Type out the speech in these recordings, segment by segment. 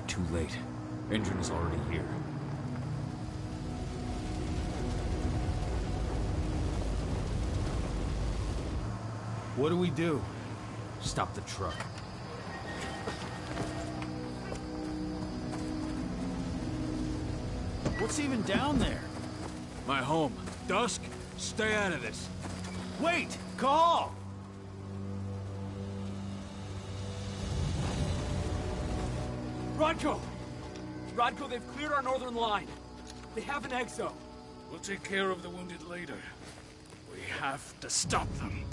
Too late. Engine is already here. What do we do? Stop the truck. What's even down there? My home. Dusk, stay out of this. Wait! Call! Rodko! Rodko, they've cleared our northern line. They have an exo. We'll take care of the wounded later. We have to stop them.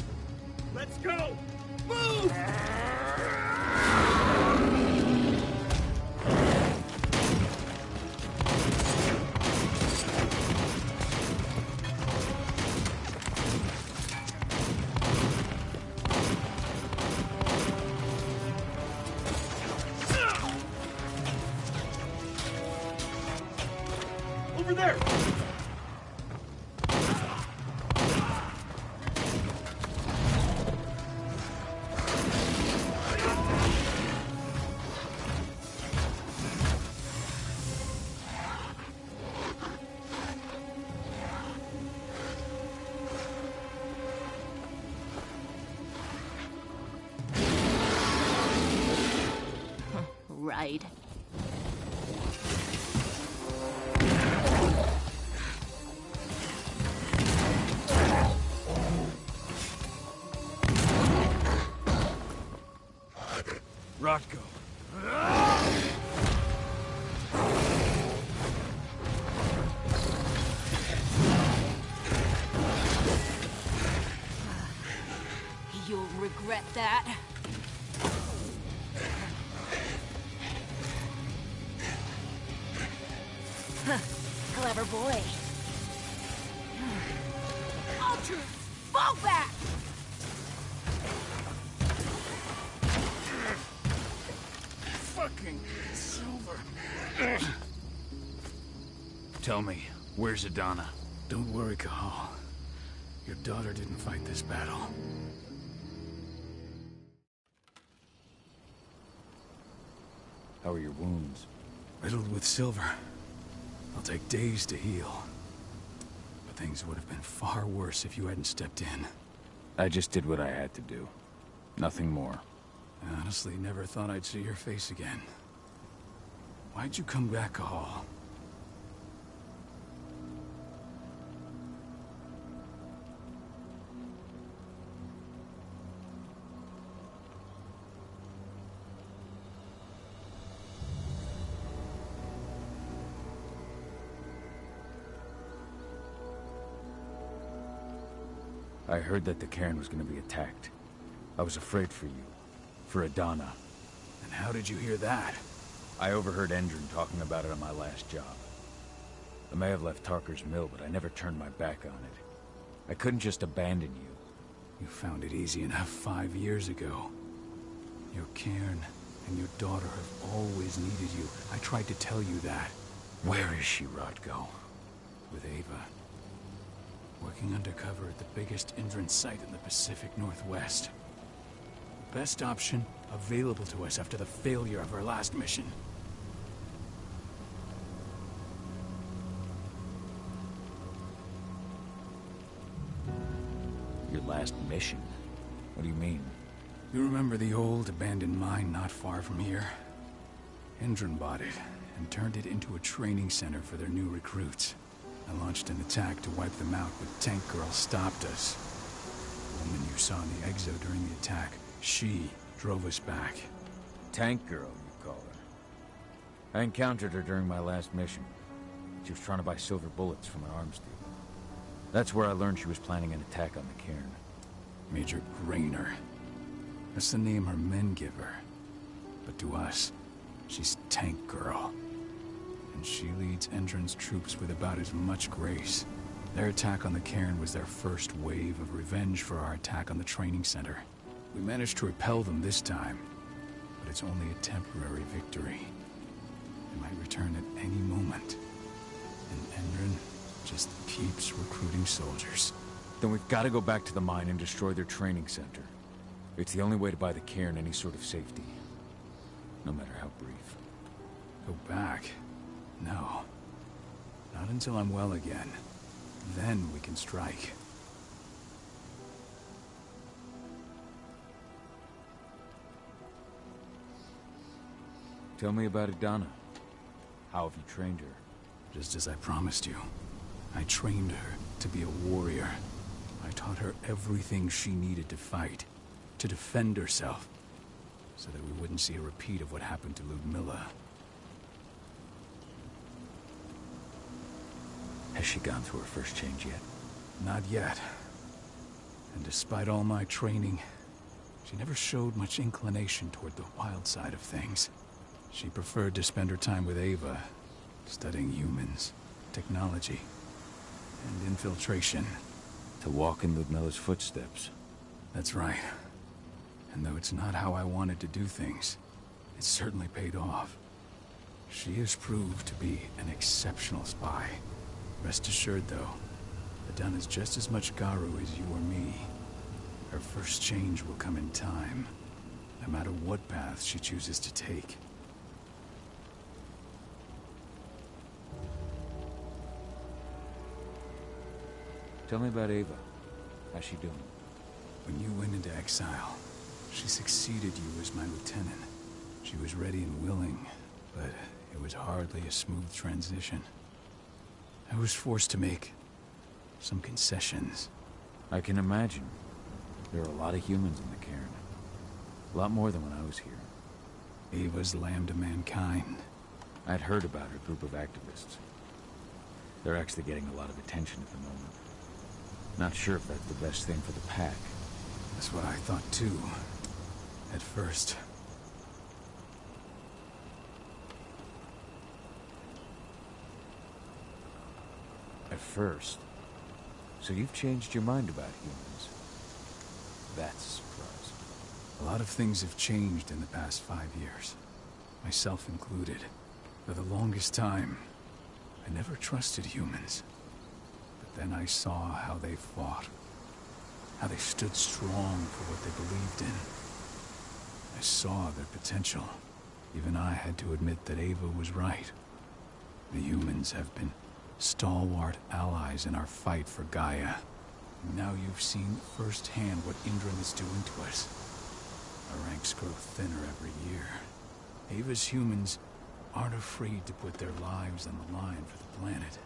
Let's go! Move! Over there! Right. Rodko. You'll regret that. Clever boy. All troops, fall back! Fucking Silver. Tell me, where's Adana? Don't worry, Cahal. Your daughter didn't fight this battle. How are your wounds? Riddled with silver. They'll take days to heal. But things would have been far worse if you hadn't stepped in. I just did what I had to do. Nothing more. I honestly never thought I'd see your face again. Why'd you come back, Cahal? I heard that the cairn was going to be attacked. I was afraid for you. For Adana. And how did you hear that? I overheard Endron talking about it on my last job. I may have left Tarker's mill, but I never turned my back on it. I couldn't just abandon you. You found it easy enough 5 years ago. Your cairn and your daughter have always needed you. I tried to tell you that. Where is she, Rodko? With Ava. Working undercover at the biggest Indran site in the Pacific Northwest. The best option available to us after the failure of our last mission. Your last mission? What do you mean? You remember the old abandoned mine not far from here? Indran bought it and turned it into a training center for their new recruits. I launched an attack to wipe them out, but Tank Girl stopped us. The woman you saw in the exo during the attack, she drove us back. Tank Girl, you call her. I encountered her during my last mission. She was trying to buy silver bullets from an arms dealer. That's where I learned she was planning an attack on the cairn. Major Grainer. That's the name her men give her. But to us, she's Tank Girl. And she leads Endron's troops with about as much grace. Their attack on the cairn was their first wave of revenge for our attack on the training center. We managed to repel them this time, but it's only a temporary victory. They might return at any moment. And Endron just keeps recruiting soldiers. Then we've got to go back to the mine and destroy their training center. It's the only way to buy the cairn any sort of safety. No matter how brief. Go back? No. Not until I'm well again. Then we can strike. Tell me about Idana. How have you trained her? Just as I promised you. I trained her to be a warrior. I taught her everything she needed to fight, to defend herself, so that we wouldn't see a repeat of what happened to Ludmilla. Has she gone through her first change yet? Not yet. And despite all my training, she never showed much inclination toward the wild side of things. She preferred to spend her time with Ava, studying humans, technology, and infiltration. To walk in Ludmilla's footsteps. That's right. And though it's not how I wanted to do things, it certainly paid off. She has proved to be an exceptional spy. Rest assured, though, Idana's just as much Garu as you or me. Her first change will come in time, no matter what path she chooses to take. Tell me about Ava. How's she doing? When you went into exile, she succeeded you as my lieutenant. She was ready and willing, but it was hardly a smooth transition. I was forced to make some concessions. I can imagine. There are a lot of humans in the cairn. A lot more than when I was here. Ava's lamb to mankind. I'd heard about her group of activists. They're actually getting a lot of attention at the moment. Not sure if that's the best thing for the pack. That's what I thought too, at first. At first? So you've changed your mind about humans? That's a surprise. A lot of things have changed in the past 5 years. Myself included. For the longest time, I never trusted humans. But then I saw how they fought. How they stood strong for what they believed in. I saw their potential. Even I had to admit that Ava was right. The humans have been stalwart allies in our fight for Gaia. Now you've seen firsthand what Indran is doing to us. Our ranks grow thinner every year. Ava's humans aren't afraid to put their lives on the line for the planet.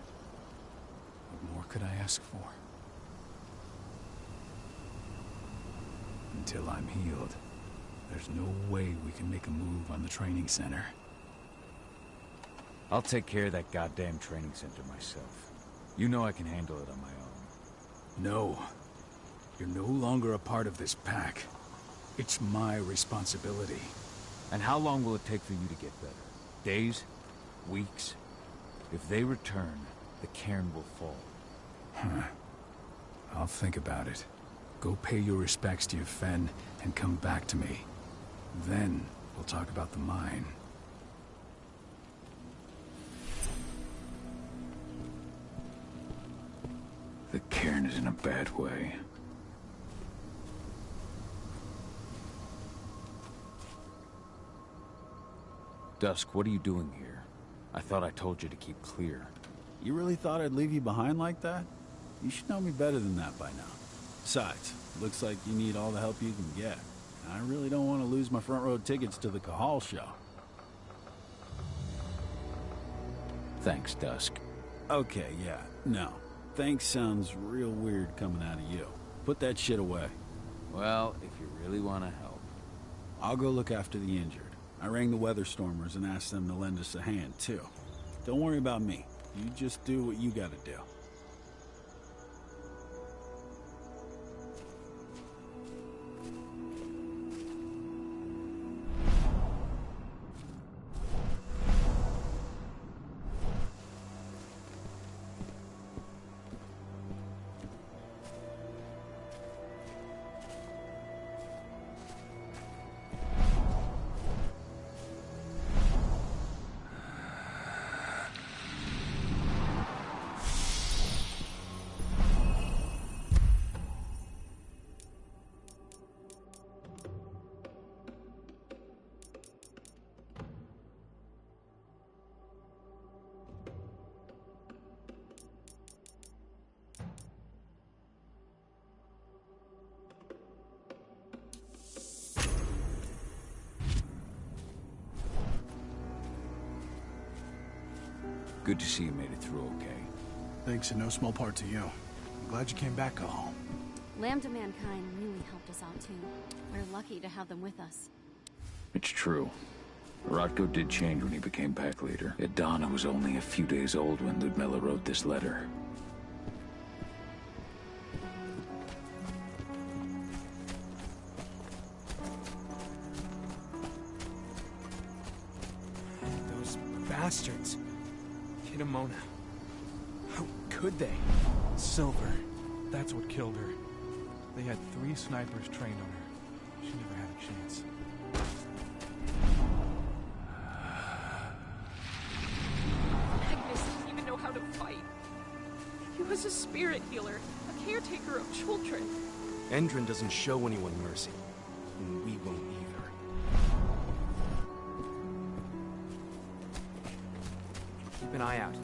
What more could I ask for? Until I'm healed, there's no way we can make a move on the training center. I'll take care of that goddamn training center myself. You know I can handle it on my own. No. You're no longer a part of this pack. It's my responsibility. And how long will it take for you to get better? Days? Weeks? If they return, the cairn will fall. Huh. I'll think about it. Go pay your respects to your Fen and come back to me. Then we'll talk about the mine. The cairn is in a bad way. Dusk, what are you doing here? I thought I told you to keep clear. You really thought I'd leave you behind like that? You should know me better than that by now. Besides, looks like you need all the help you can get. I really don't want to lose my front row tickets to the Cahal show. Thanks, Dusk. Okay, yeah, no. Thanks sounds real weird coming out of you. Put that shit away. Well, if you really want to help. I'll go look after the injured. I rang the Weatherstormers and asked them to lend us a hand, too. Don't worry about me. You just do what you gotta do. Good to see you made it through okay. Thanks in no small part to you. I'm glad you came back home. Lambda Mankind really helped us out too. We're lucky to have them with us. It's true. Rodko did change when he became pack leader. Yet Donna was only a few days old when Ludmilla wrote this letter. Those bastards. Kidamona. How could they? Silver. That's what killed her. They had 3 snipers trained on her. She never had a chance. Agnes didn't even know how to fight. He was a spirit healer, a caretaker of children. Endron doesn't show anyone mercy. And we won't either. Keep an eye out.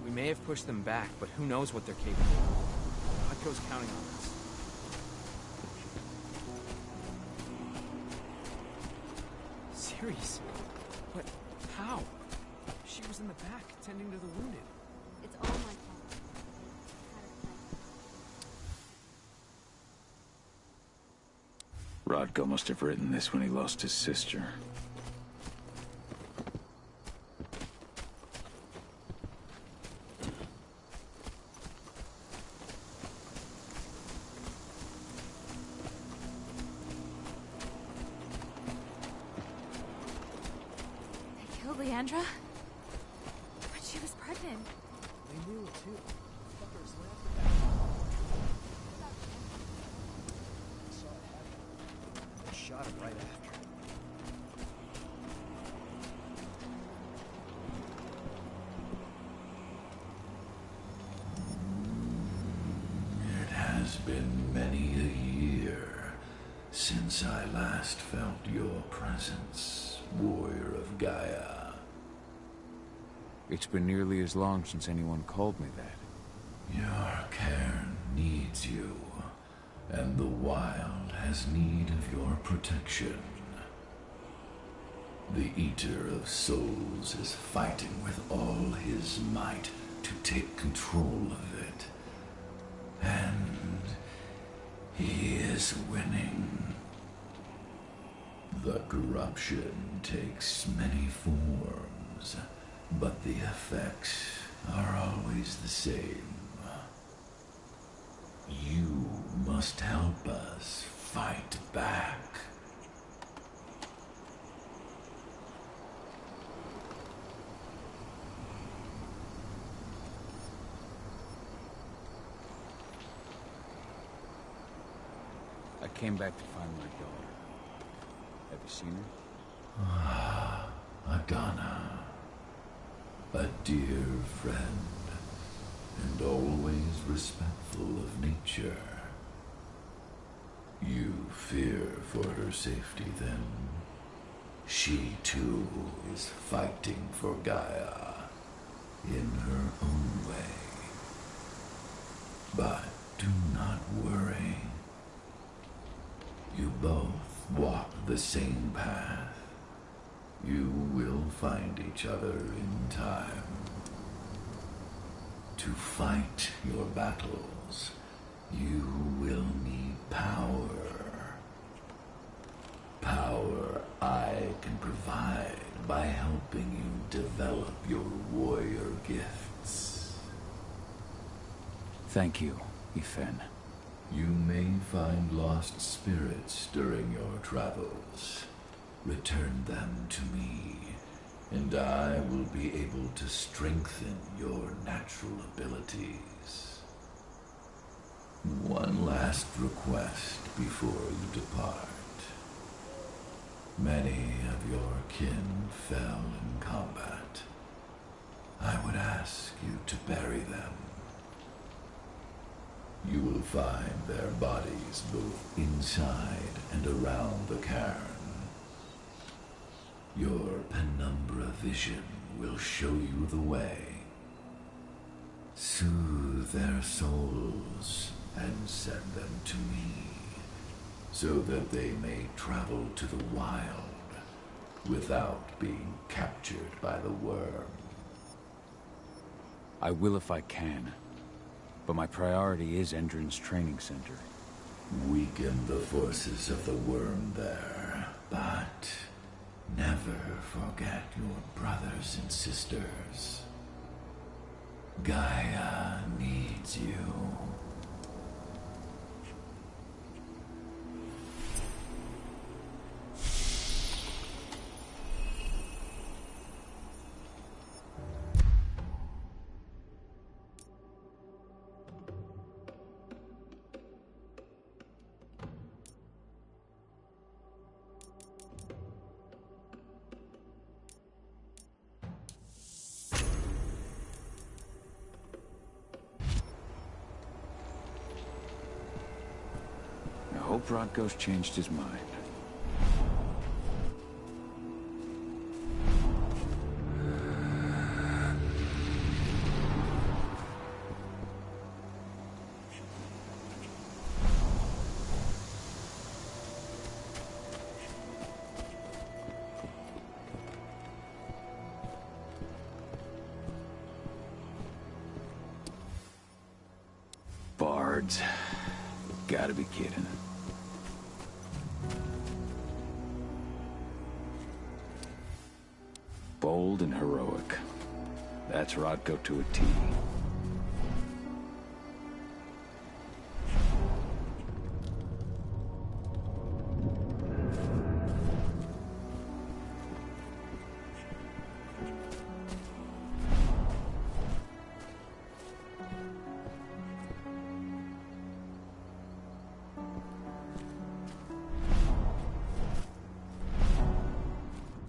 We may have pushed them back, but who knows what they're capable of. Rodko's counting on us. Serious? But how? She was in the back, tending to the wounded. It's all my fault. Rodko must have written this when he lost his sister. They killed Leandra? But she was pregnant. They knew it too. Fuckers laughed at that. Saw it happen. They shot him right after. It has been many a year since I last felt your presence, warrior of Gaia. It's been nearly as long since anyone called me that. Your cairn needs you, and the wild has need of your protection. The Eater of Souls is fighting with all his might to take control of it. And he is winning. The corruption takes many forms, but the effects are always the same. You must help us fight back. I came back to find my daughter. Have you seen her? Ah, Adana. A dear friend, and always respectful of nature. You fear for her safety, then? She, too, is fighting for Gaia, in her own way. But do not worry. You both walk the same path. You will find each other in time. To fight your battles, you will need power. Power I can provide by helping you develop your warrior gifts. Thank you, Ifen. You may find lost spirits during your travels. Return them to me, and I will be able to strengthen your natural abilities. One last request before you depart. Many of your kin fell in combat. I would ask you to bury them. You will find their bodies both inside and around the cairn. Your penumbra vision will show you the way. Soothe their souls and send them to me, so that they may travel to the wild without being captured by the worm. I will if I can. But my priority is Endron's training center. Weaken the forces of the worm there, but never forget your brothers and sisters. Gaia needs you. I hope Rodko's changed his mind. Bards. Gotta be kidding. Bold and heroic. That's Rodko to a T.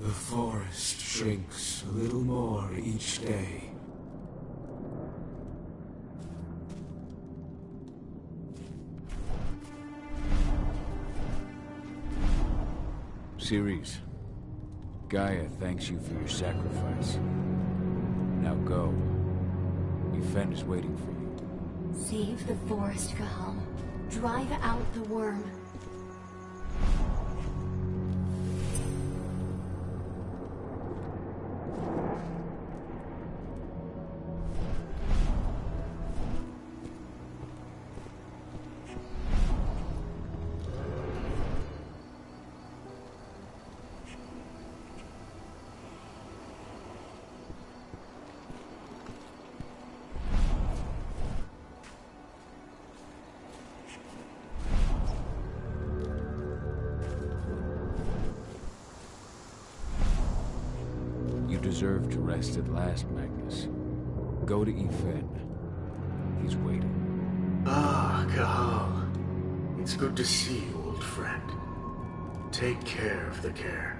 The forest shrinks a little more each day. Ceres, Gaia thanks you for your sacrifice. Now go. Yfen is waiting for you. Save the forest, Cahal. Drive out the worm. You deserve to rest at last, Magnus. Go to Yfen. He's waiting. Ah, Cahal. It's good to see you, old friend. Take care of the care.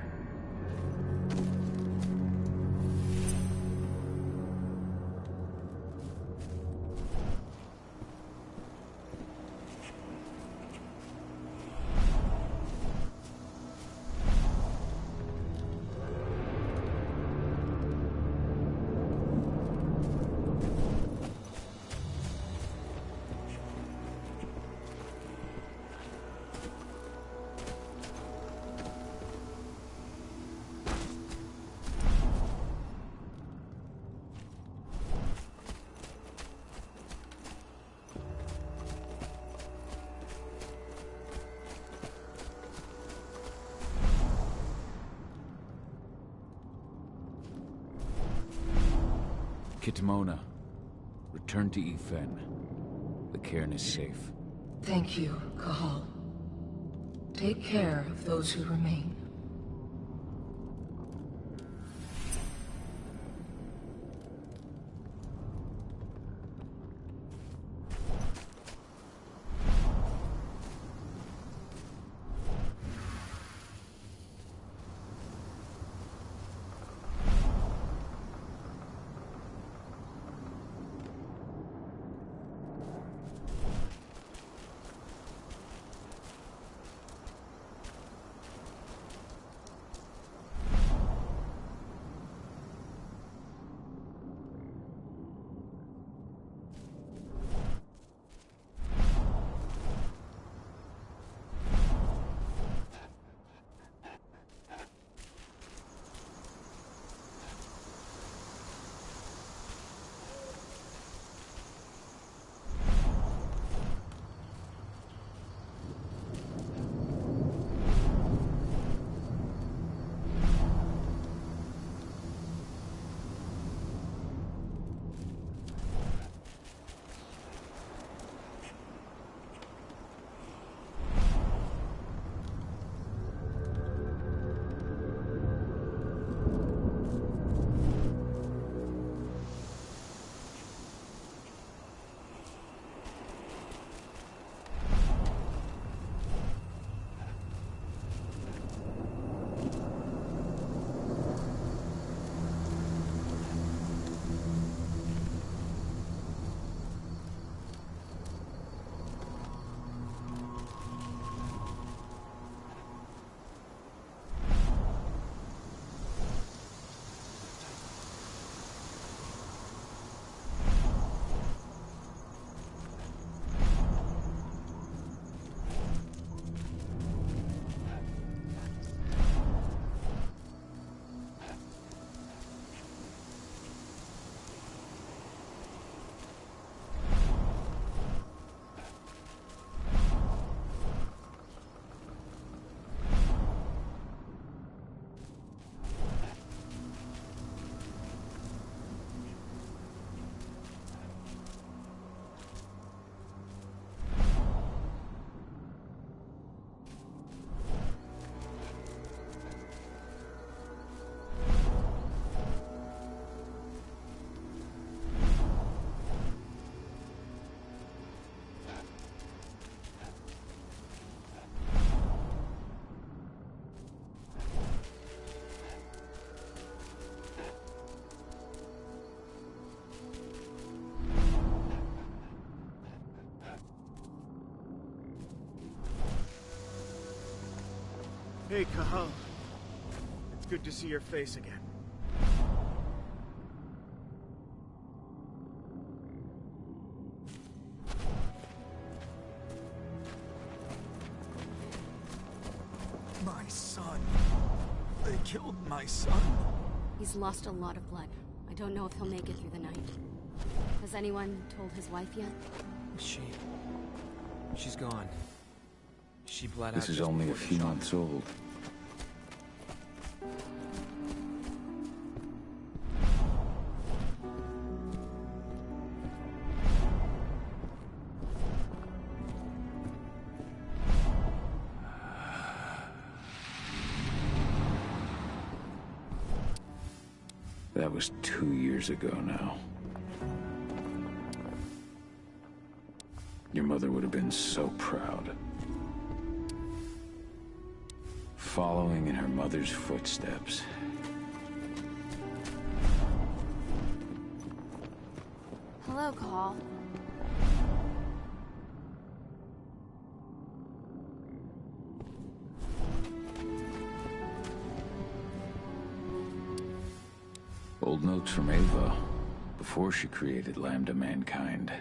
Kitamona, return to Yfen. The cairn is safe. Thank you, Cahal. Take care of those who remain. Hey, Cahal. It's good to see your face again. My son. They killed my son. He's lost a lot of blood. I don't know if he'll make it through the night. Has anyone told his wife yet? She's gone. She bled out. This is just only a before the few shot. months old. That was 2 years ago now. Your mother would have been so proud. Following in her mother's footsteps. Hello, Call. Old notes from Ava, before she created Lambda Mankind.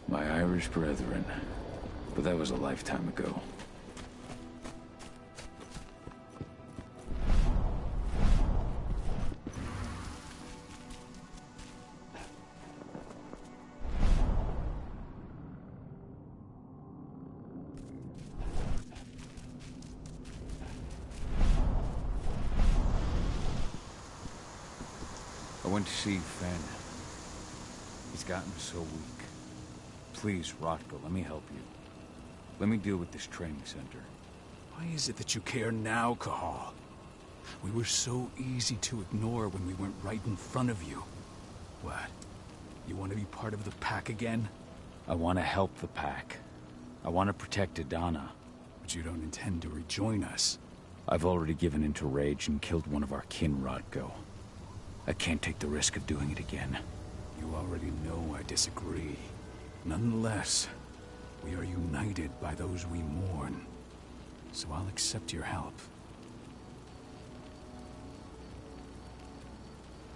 My Irish brethren, but that was a lifetime ago. I went to see Fenn. He's gotten so weak. Please, Rotko, let me help you. Let me deal with this training center. Why is it that you care now, Cahal? We were so easy to ignore when we went right in front of you. What? You want to be part of the pack again? I want to help the pack. I want to protect Adana. But you don't intend to rejoin us. I've already given in to rage and killed one of our kin, Rotko. I can't take the risk of doing it again. You already know I disagree. Nonetheless, we are united by those we mourn. So I'll accept your help.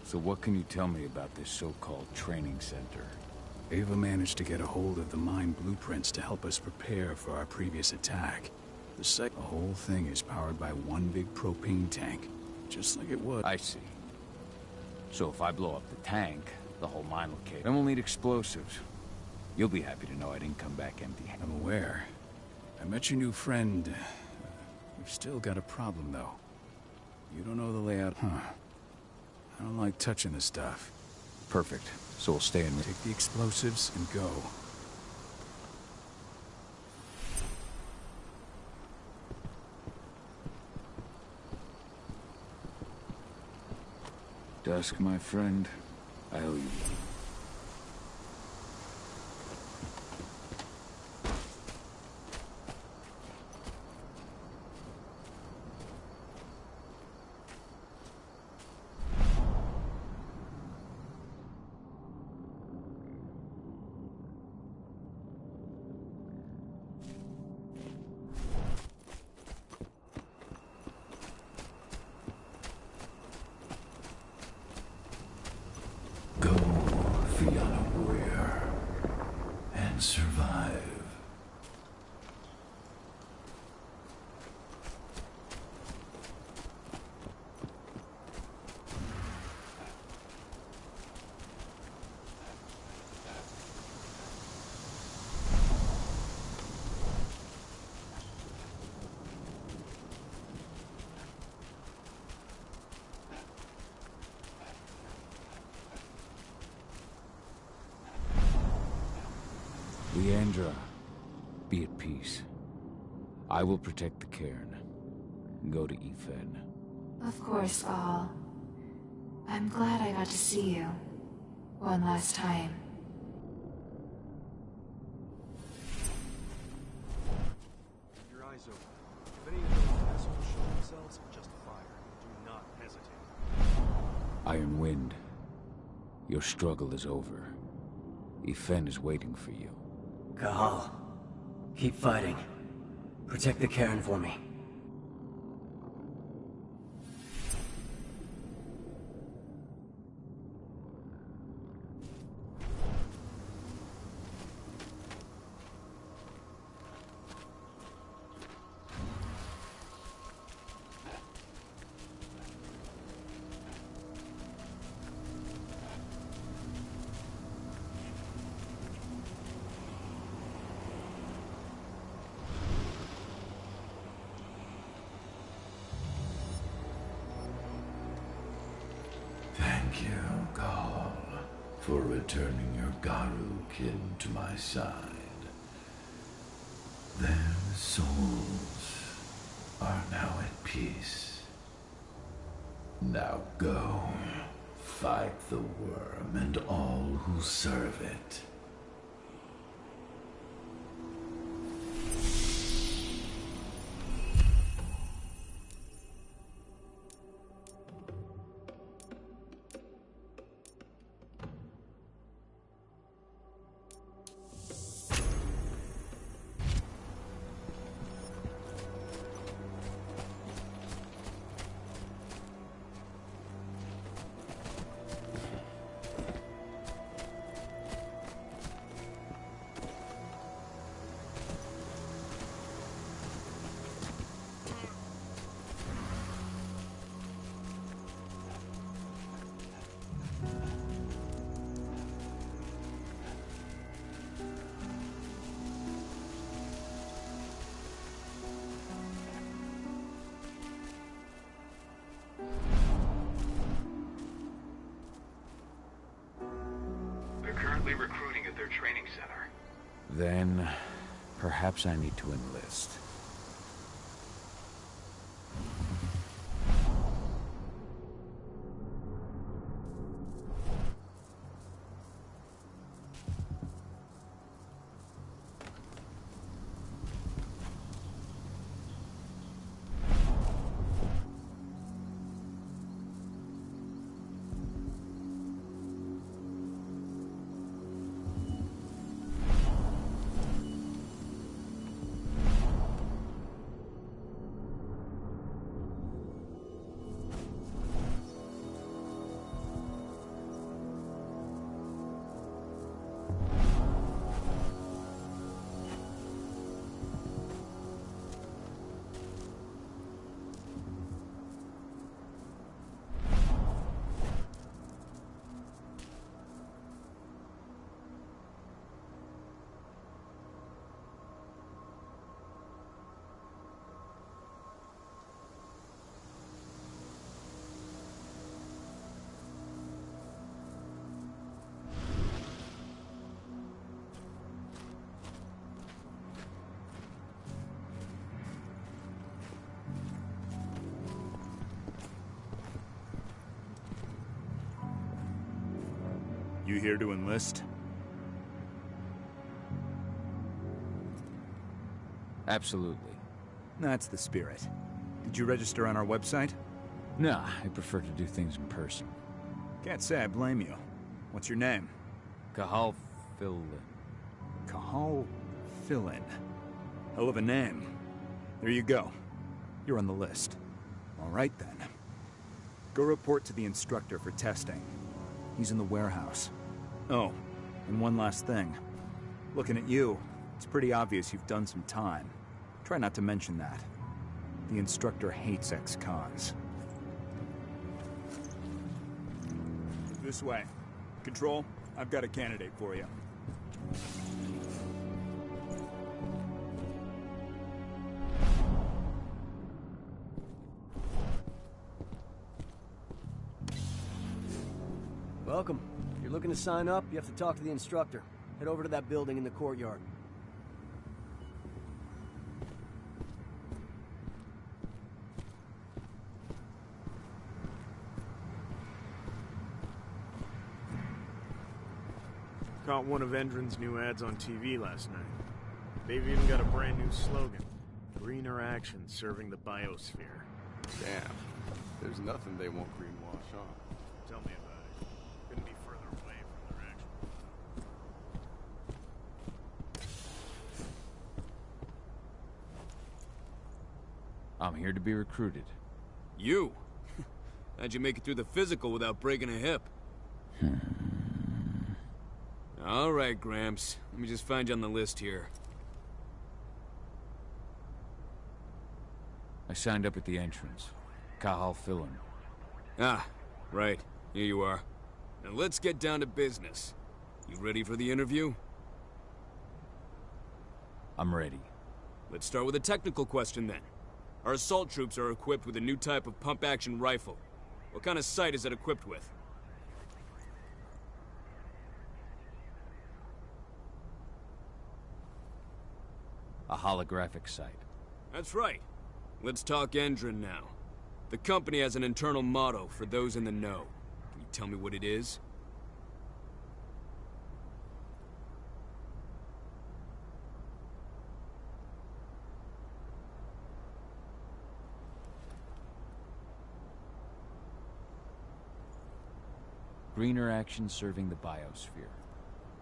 So what can you tell me about this so-called training center? Ava managed to get a hold of the mine blueprints to help us prepare for our previous attack. The whole thing is powered by one big propane tank, just like it was. I see. So if I blow up the tank, the whole mine will cave. Then we'll need explosives. You'll be happy to know I didn't come back empty-handed. I'm aware. I met your new friend. We've still got a problem, though. You don't know the layout. Huh. I don't like touching this stuff. Perfect. So we'll stay in. Take the explosives and go. Dusk, my friend. I owe you one. Survive. Leandra, be at peace. I will protect the cairn. Go to Ethan. Of course, Val. I'm glad I got to see you. One last time. Keep your eyes open. If any of those assholes show themselves, just fire. Do not hesitate. Iron Wind. Your struggle is over. Ifen is waiting for you. Cahal, keep fighting. Protect the cairn for me. Thank you, Cahal, for returning your Garu kin to my side. Their souls are now at peace. Now go, fight the worm and all who serve it. Recruiting at their training center. Then, perhaps I need to enlist. You here to enlist? Absolutely. That's the spirit. Did you register on our website? Nah, I prefer to do things in person. Can't say I blame you. What's your name? Cahal Philin. Cahal Philin. Hell of a name. There you go. You're on the list. All right then. Go report to the instructor for testing. He's in the warehouse. Oh, and one last thing. Looking at you, it's pretty obvious you've done some time. Try not to mention that. The instructor hates ex-cons. This way. Control, I've got a candidate for you. Welcome. If you're looking to sign up, you have to talk to the instructor. Head over to that building in the courtyard. Caught one of Endron's new ads on TV last night. They've even got a brand new slogan. Greener action serving the biosphere. Damn. There's nothing they won't greenwash on. Tell me about it. Couldn't be further I'm here to be recruited. You? How'd you make it through the physical without breaking a hip? All right, Gramps. Let me just find you on the list here. I signed up at the entrance. Cahal Filin. Ah, right. Here you are. Now let's get down to business. You ready for the interview? I'm ready. Let's start with a technical question then. Our assault troops are equipped with a new type of pump-action rifle. What kind of sight is it equipped with? A holographic sight. That's right. Let's talk Endron now. The company has an internal motto for those in the know. Can you tell me what it is? Greener action serving the biosphere.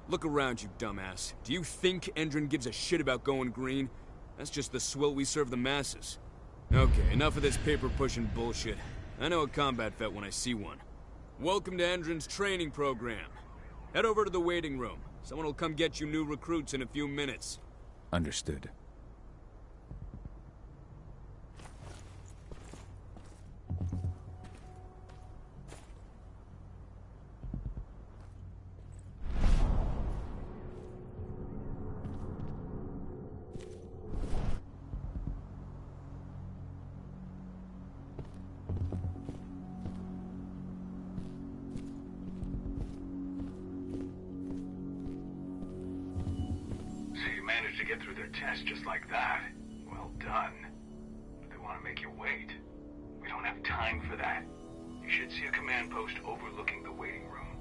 Look around, you dumbass. Do you think Endron gives a shit about going green? That's just the swill we serve the masses. Okay, enough of this paper-pushing bullshit. I know a combat vet when I see one. Welcome to Endron's training program. Head over to the waiting room. Someone will come get you new recruits in a few minutes. Understood. To get through their test just like that. Well done. But they want to make you wait. We don't have time for that. You should see a command post overlooking the waiting room.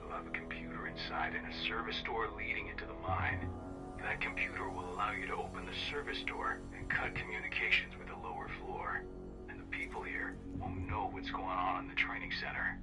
They'll have a computer inside and a service door leading into the mine. That computer will allow you to open the service door and cut communications with the lower floor. And the people here won't know what's going on in the training center.